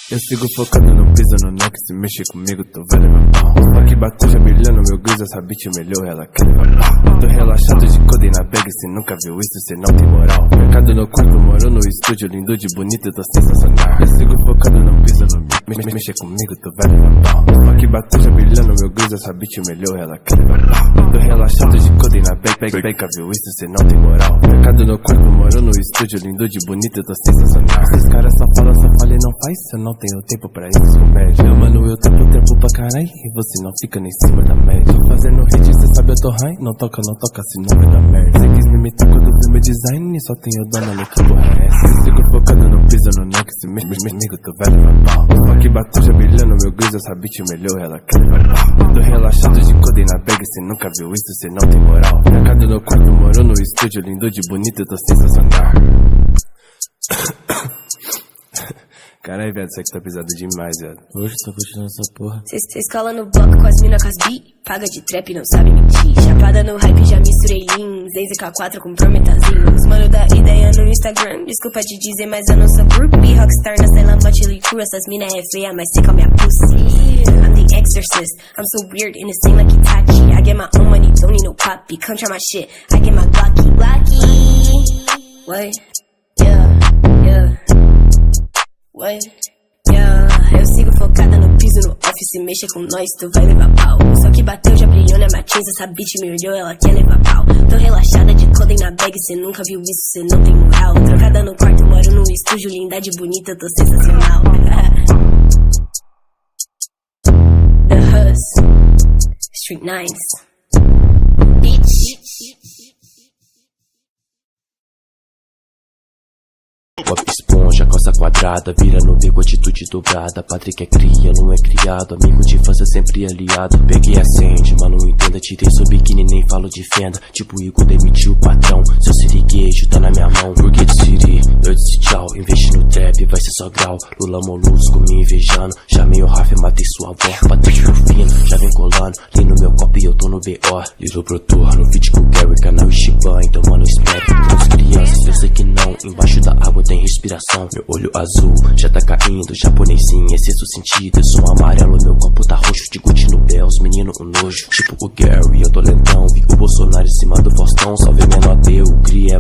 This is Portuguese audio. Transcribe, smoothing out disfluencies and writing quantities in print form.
Eu sigo focado no piso, no neck, se mexe comigo tu vai levar pau. Só que bateu já brilhando meu guiz, essa bitch melhor, ela quer levar pau. Eu tô relaxado de codem na bag, cê nunca viu isso, cê não tem moral. Mercado no quarto, moro no estúdio, lindo de bonito, eu tô sensacional. Eu sigo focado no piso, no mexe comigo tu vai levar pau. Só que bateu já brilhando meu guiz, essa bitch melhor, ela quer levar pau. Eu tô relaxado de codem na bag, nunca viu isso, cê não tem moral. Mercado no quarto, moro no estúdio, lindo de bonito, eu tô sensacional. Esses caras só falam e não faz, eu não tenho tempo pra isso, comédia. Eu, mano, eu tempo pra caralho, e você não fica nem em cima da média. Tô fazendo hit, cê sabe eu tô high, não toca, se não vai dar merda. Cê quis me imitar quando viu meu design, só tenho dona, no que porra é essa? Eu sigo focado no piso, no neck, se mexe comigo, tu vai levar pau. Só que bateu já brilhando meu guiz, essa bitch melhor, ela quer levar pau. Eu tô relaxado de codem na bag, cê nunca viu isso, cê não tem moral. Mercado no quarto, moro no estúdio, lindo de bonito, eu tô sensacional. Caralho, velho, isso aqui tá pesado demais, velho. Hoje tô curtindo essa porra. Cês colam no bloco com as mina com as bi, paga de trap, não sabe mentir. Chapada no hype, já misturei lean, Zenz e K4 com prometazinho. Os mano da ideia no Instagram, desculpa te dizer, mas eu não sou groupie. Rockstar na Ceylan, Motley Crue, essas mina é feia, mas sei come a pussy. I'm the exorcist, I'm so weird and it's like Itachi. I get my own money, don't need no poppy, come try my shit, I get my Glocky. What? Yeah. What? Yeah. Eu sigo focada no piso, no office, mexa com nós, tu vai levar pau. Só que bateu, já brilhou na Matins, essa bitch me olhou, ela quer levar pau. Tô relaxada de codem na bag, cê nunca viu isso, cê não tem moral. Trancada no quarto, moro no estúdio, linda de bonita, tô sensacional. The Hus, Street Nines, bitch. Bob Esponja, calça quadrada, vira no beco, atitude dobrada. Patrick é cria, não é criado, amigo de infância sempre aliado. Peguei a acende, mas não entenda, tirei seu biquíni, nem falo de fenda. Tipo Igor demitiu o patrão, seu siriguejo tá na minha mão. Porque decidi, eu disse tchau, investi no trap, vai ser só grau. Lula molusco me invejando, chamei o Rafa e matei sua avó. Patente pro fino, já vem colando, li no meu copo e eu tô no BO. Little Protor, no vídeo com o Gary, canal Shiba, então mano espere. Todas crianças, eu sei que não, embaixo da água tem respiração. Meu olho azul já tá caindo, japonesinho, é sexto sentido. Eu sou amarelo, meu copo tá roxo, de Gucci no Bel, os menino um nojo. Tipo o Gary, eu tô lentão, vi o Bolsonaro em cima do Faustão, só vê menor teu, cria.